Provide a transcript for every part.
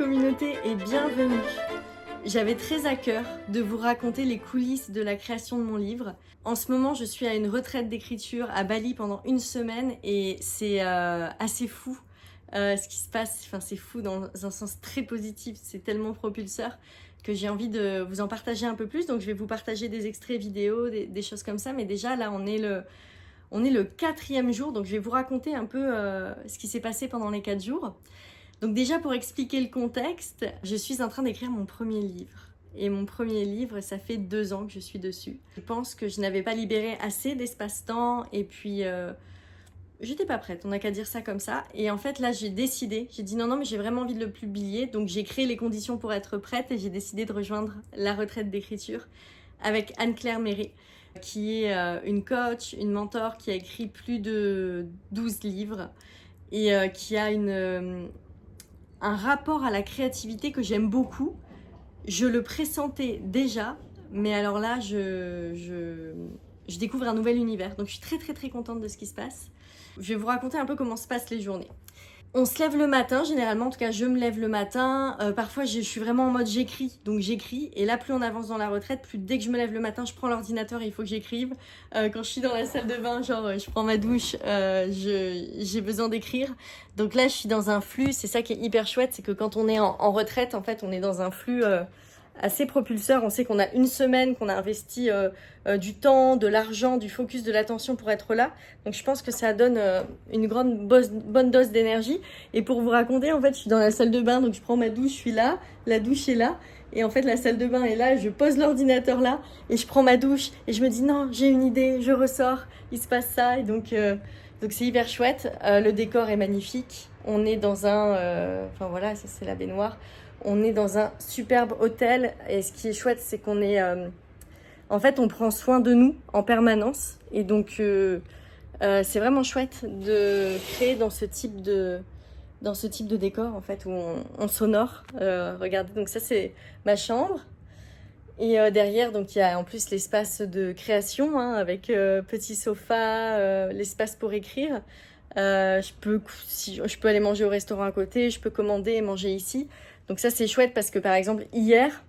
communauté et bienvenue. J'avais très à cœur de vous raconter les coulisses de la création de mon livre. En ce moment, je suis à une retraite d'écriture à Bali pendant une semaine et c'est assez fou ce qui se passe. Enfin, c'est fou dans un sens très positif, c'est tellement propulseur que j'ai envie de vous en partager un peu plus. Donc je vais vous partager des extraits vidéo, des choses comme ça. Mais déjà, là, on est le 4e jour, donc je vais vous raconter un peu ce qui s'est passé pendant les 4 jours. Donc déjà, pour expliquer le contexte, je suis en train d'écrire mon premier livre. Et mon premier livre, ça fait 2 ans que je suis dessus. Je pense que je n'avais pas libéré assez d'espace-temps et puis j'étais pas prête, on n'a qu'à dire ça comme ça. Et en fait, là, j'ai décidé, j'ai dit non, mais j'ai vraiment envie de le publier. Donc j'ai créé les conditions pour être prête et j'ai décidé de rejoindre la retraite d'écriture avec Anne-Claire Méré, qui est une coach, une mentor qui a écrit plus de 12 livres et qui a un rapport à la créativité que j'aime beaucoup. Je le pressentais déjà, mais alors là, je découvre un nouvel univers. Donc je suis très très très contente de ce qui se passe. Je vais vous raconter un peu comment se passent les journées. On se lève le matin, généralement, en tout cas je me lève le matin. Parfois je suis vraiment en mode j'écris, donc j'écris. Et là, plus on avance dans la retraite, plus dès que je me lève le matin, je prends l'ordinateur et il faut que j'écrive. Quand je suis dans la salle de bain, genre je prends ma douche, j'ai besoin d'écrire. Donc là, je suis dans un flux. C'est ça qui est hyper chouette, c'est que quand on est en retraite, en fait, on est dans un flux assez propulseur. On sait qu'on a une semaine, qu'on a investi du temps, de l'argent, du focus, de l'attention pour être là. Donc je pense que ça donne une bonne dose d'énergie. Et pour vous raconter, en fait, je suis dans la salle de bain, donc je prends ma douche, je suis là, la douche est là. Et en fait, la salle de bain est là, je pose l'ordinateur là, et je prends ma douche, et je me dis non, j'ai une idée, je ressors, il se passe ça. Et donc c'est hyper chouette. Le décor est magnifique. On est dans enfin voilà, ça c'est la baignoire. On est dans un superbe hôtel et ce qui est chouette, c'est qu'on est... en fait, on prend soin de nous en permanence. Et donc, c'est vraiment chouette de créer dans ce type de décor, en fait, où on s'honore. Regardez, donc ça, c'est ma chambre. Et derrière, donc il y a en plus l'espace de création, hein, avec petit sofa, l'espace pour écrire. Je peux aller manger au restaurant à côté, je peux commander et manger ici. Donc ça, c'est chouette parce que, par exemple, hier,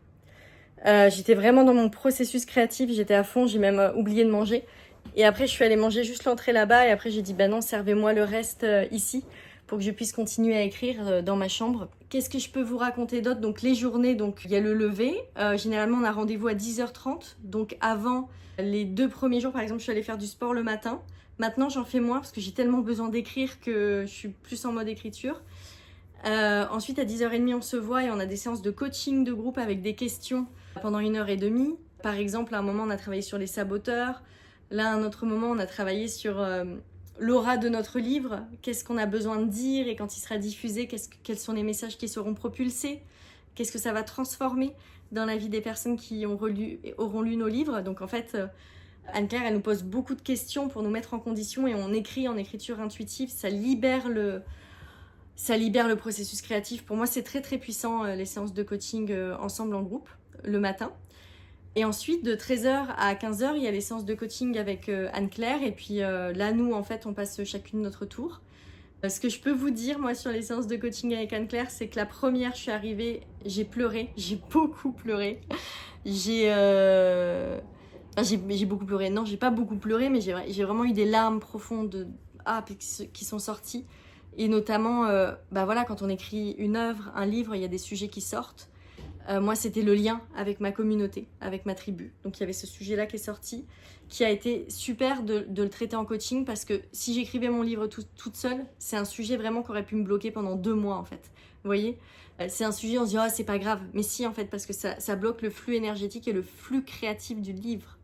j'étais vraiment dans mon processus créatif, j'étais à fond, j'ai même oublié de manger. Et après, je suis allée manger juste l'entrée là-bas et après, j'ai dit, bah non, servez-moi le reste ici pour que je puisse continuer à écrire dans ma chambre. Qu'est-ce que je peux vous raconter d'autre? Donc les journées, donc il y a le lever. Généralement, on a rendez-vous à 10h30. Donc avant les 2 premiers jours, par exemple, je suis allée faire du sport le matin. Maintenant, j'en fais moins parce que j'ai tellement besoin d'écrire que je suis plus en mode écriture. Ensuite, à 10h30, on se voit et on a des séances de coaching de groupe avec des questions pendant 1h30. Par exemple, à un moment, on a travaillé sur les saboteurs. Là, à un autre moment, on a travaillé sur l'aura de notre livre. Qu'est-ce qu'on a besoin de dire et quand il sera diffusé, quels sont les messages qui seront propulsés? Qu'est-ce que ça va transformer dans la vie des personnes qui auront lu nos livres? Donc en fait, Anne-Claire, elle nous pose beaucoup de questions pour nous mettre en condition et on écrit en écriture intuitive. Ça libère le processus créatif. Pour moi, c'est très très puissant, les séances de coaching ensemble en groupe, le matin. Et ensuite, de 13h à 15h, il y a les séances de coaching avec Anne-Claire. Et puis là, nous, en fait, on passe chacune notre tour. Ce que je peux vous dire, moi, sur les séances de coaching avec Anne-Claire, c'est que la première, je suis arrivée, j'ai pleuré, j'ai beaucoup pleuré. J'ai beaucoup pleuré. Non, j'ai pas beaucoup pleuré, mais j'ai vraiment eu des larmes profondes qui sont sorties. Et notamment, voilà, quand on écrit une œuvre, un livre, il y a des sujets qui sortent. Moi, c'était le lien avec ma communauté, avec ma tribu. Donc, il y avait ce sujet-là qui est sorti, qui a été super de le traiter en coaching parce que si j'écrivais mon livre toute seule, c'est un sujet vraiment qui aurait pu me bloquer pendant 2 mois, en fait. Vous voyez, c'est un sujet, on se dit, oh, c'est pas grave. Mais si, en fait, parce que ça bloque le flux énergétique et le flux créatif du livre.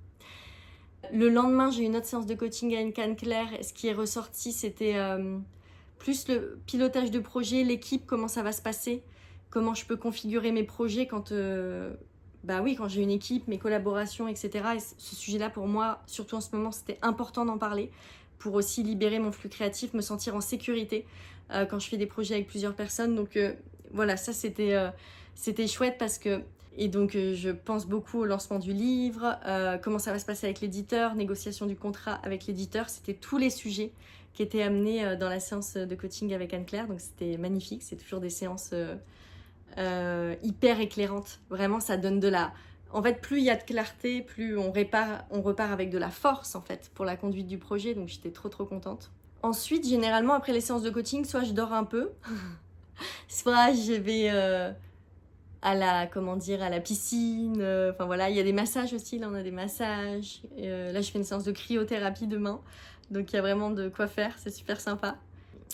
Le lendemain, j'ai eu une autre séance de coaching avec Anne-Claire. Ce qui est ressorti, c'était plus le pilotage de projet, l'équipe, comment ça va se passer, comment je peux configurer mes projets quand j'ai une équipe, mes collaborations, etc. Et ce sujet-là, pour moi, surtout en ce moment, c'était important d'en parler pour aussi libérer mon flux créatif, me sentir en sécurité quand je fais des projets avec plusieurs personnes. Donc voilà, ça c'était chouette parce que... Et donc je pense beaucoup au lancement du livre, comment ça va se passer avec l'éditeur, négociation du contrat avec l'éditeur. C'était tous les sujets qui étaient amenés dans la séance de coaching avec Anne-Claire. Donc c'était magnifique, c'est toujours des séances hyper éclairante. Vraiment, ça donne de la... En fait, plus il y a de clarté, plus on repart avec de la force, en fait, pour la conduite du projet. Donc, j'étais trop contente. Ensuite, généralement, après les séances de coaching, soit je dors un peu, soit je vais à la piscine. Enfin, voilà, il y a des massages aussi. Là, on a des massages. Là, je fais une séance de cryothérapie demain. Donc, il y a vraiment de quoi faire. C'est super sympa.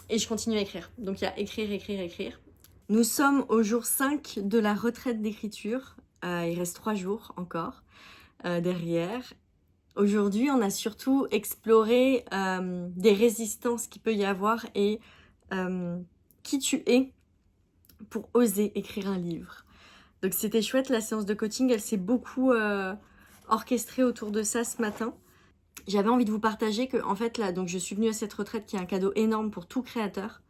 Et je continue à écrire. Donc, il y a écrire. Nous sommes au jour 5 de la retraite d'écriture. Il reste 3 jours encore derrière. Aujourd'hui, on a surtout exploré des résistances qu'il peut y avoir et qui tu es pour oser écrire un livre. Donc c'était chouette, la séance de coaching, elle s'est beaucoup orchestrée autour de ça ce matin. J'avais envie de vous partager que, en fait, là, donc je suis venue à cette retraite qui est un cadeau énorme pour tout créateur.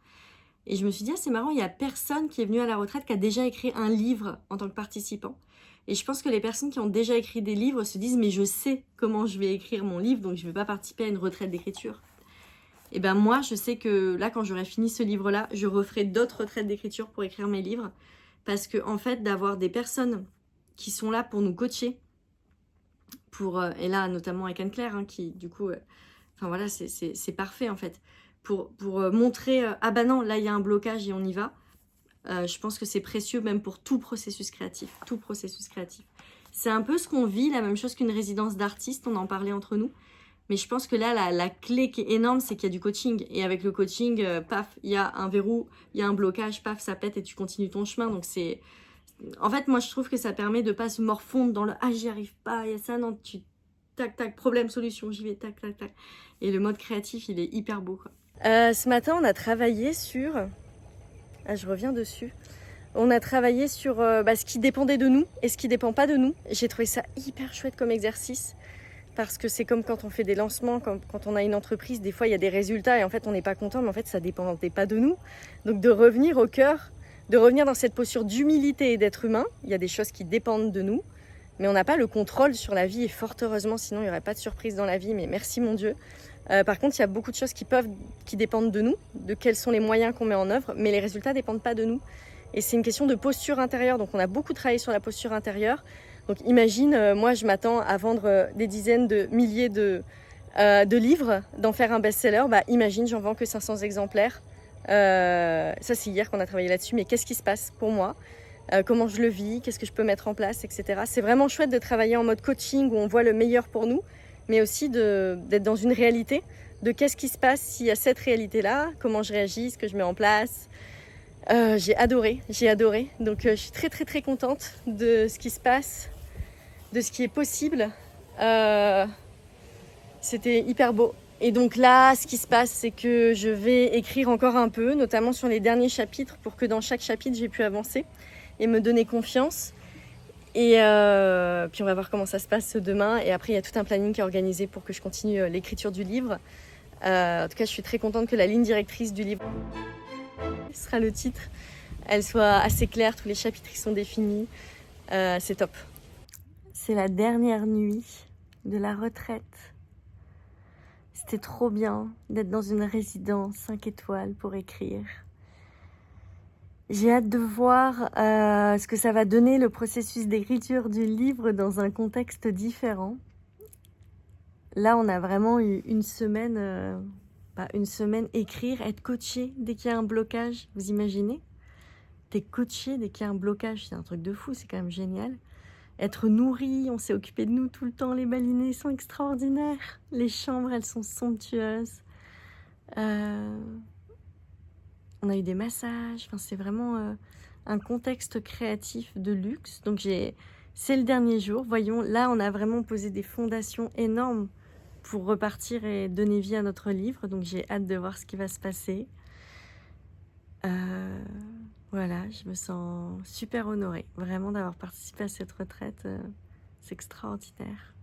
Et je me suis dit, ah, c'est marrant, il n'y a personne qui est venu à la retraite qui a déjà écrit un livre en tant que participant. Et je pense que les personnes qui ont déjà écrit des livres se disent, mais je sais comment je vais écrire mon livre, donc je ne vais pas participer à une retraite d'écriture. Et ben moi, je sais que là, quand j'aurai fini ce livre-là, je referai d'autres retraites d'écriture pour écrire mes livres. Parce que, en fait, d'avoir des personnes qui sont là pour nous coacher, et là, notamment avec Anne-Claire, hein, qui, du coup, enfin voilà, c'est parfait, en fait. Pour montrer, ah bah non, là, il y a un blocage et on y va. Je pense que c'est précieux même pour tout processus créatif. C'est un peu ce qu'on vit, la même chose qu'une résidence d'artiste, on en parlait entre nous. Mais je pense que là, la clé qui est énorme, c'est qu'il y a du coaching. Et avec le coaching, paf, il y a un verrou, il y a un blocage, paf, ça pète et tu continues ton chemin. Donc c'est... En fait, moi, je trouve que ça permet de pas se morfondre dans le « Ah, j'y arrive pas, il y a ça, non, tu... Tac, tac, problème, solution, j'y vais, tac, tac, tac. » Et le mode créatif, il est hyper beau, quoi. Ce matin, on a travaillé sur... Ah, je reviens dessus. On a travaillé sur ce qui dépendait de nous et ce qui dépend pas de nous. J'ai trouvé ça hyper chouette comme exercice. Parce que c'est comme quand on fait des lancements, quand on a une entreprise, des fois il y a des résultats et en fait on n'est pas content, mais en fait ça ne dépendait pas de nous. Donc de revenir au cœur, de revenir dans cette posture d'humilité et d'être humain, il y a des choses qui dépendent de nous, mais on n'a pas le contrôle sur la vie et fort heureusement, sinon il n'y aurait pas de surprise dans la vie, mais merci mon Dieu. Par contre, il y a beaucoup de choses qui dépendent de nous, de quels sont les moyens qu'on met en œuvre, mais les résultats ne dépendent pas de nous. Et c'est une question de posture intérieure, donc on a beaucoup travaillé sur la posture intérieure. Donc imagine, moi je m'attends à vendre des dizaines de milliers de livres, d'en faire un best-seller. Bah imagine, j'en vends que 500 exemplaires. Ça c'est hier qu'on a travaillé là-dessus, mais qu'est-ce qui se passe pour moi? Comment je le vis? Qu'est-ce que je peux mettre en place, etc. C'est vraiment chouette de travailler en mode coaching où on voit le meilleur pour nous, mais aussi d'être dans une réalité de qu'est-ce qui se passe s'il y a cette réalité-là, comment je réagis, ce que je mets en place. J'ai adoré. Donc je suis très contente de ce qui se passe, de ce qui est possible. C'était hyper beau. Et donc là, ce qui se passe, c'est que je vais écrire encore un peu, notamment sur les derniers chapitres, pour que dans chaque chapitre, j'ai pu avancer et me donner confiance. Et puis on va voir comment ça se passe demain. Et après, il y a tout un planning qui est organisé pour que je continue l'écriture du livre. En tout cas, je suis très contente que la ligne directrice du livre... Ce sera le titre, elle soit assez claire, tous les chapitres qui sont définis, c'est top. C'est la dernière nuit de la retraite. C'était trop bien d'être dans une résidence 5 étoiles pour écrire. J'ai hâte de voir ce que ça va donner le processus d'écriture du livre dans un contexte différent. Là, on a vraiment eu une semaine écrire, être coaché dès qu'il y a un blocage. Vous imaginez? T'es coaché dès qu'il y a un blocage, c'est un truc de fou, c'est quand même génial. Être nourri, on s'est occupé de nous tout le temps, les balinés sont extraordinaires. Les chambres, elles sont somptueuses. On a eu des massages, enfin, c'est vraiment un contexte créatif de luxe. Donc c'est le dernier jour, voyons, là on a vraiment posé des fondations énormes pour repartir et donner vie à notre livre. Donc j'ai hâte de voir ce qui va se passer. Voilà, je me sens super honorée, vraiment d'avoir participé à cette retraite, c'est extraordinaire.